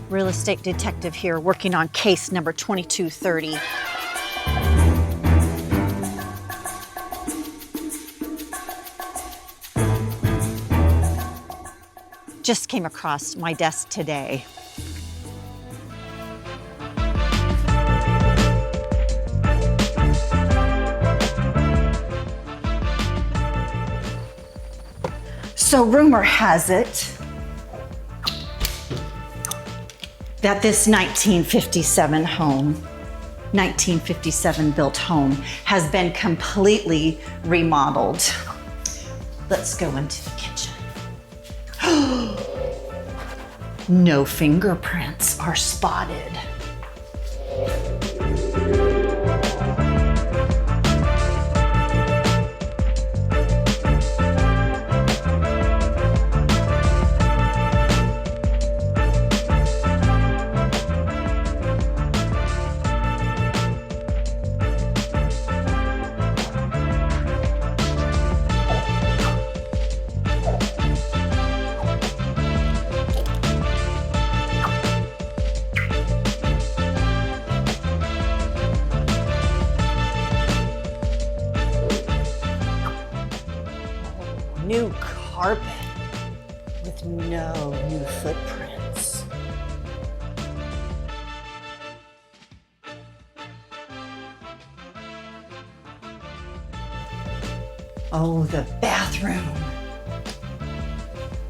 Real estate detective here working on case number 2230. Just came across my desk today. So rumor has it that this 1957 built home has been completely remodeled. Let's go into the kitchen. No fingerprints are spotted. New carpet with no new footprints. Oh, the bathroom.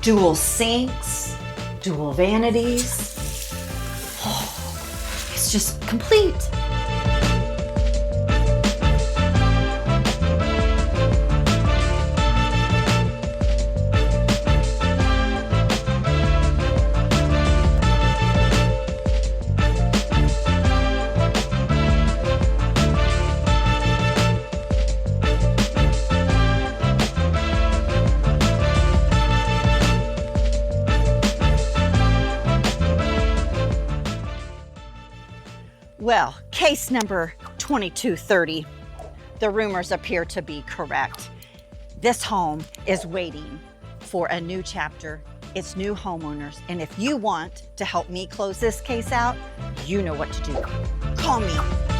Dual sinks, dual vanities. Oh, it's just complete. Well, case number 2230, the rumors appear to be correct. This home is waiting for a new chapter. It's new homeowners. And if you want to help me close this case out, you know what to do. Call me.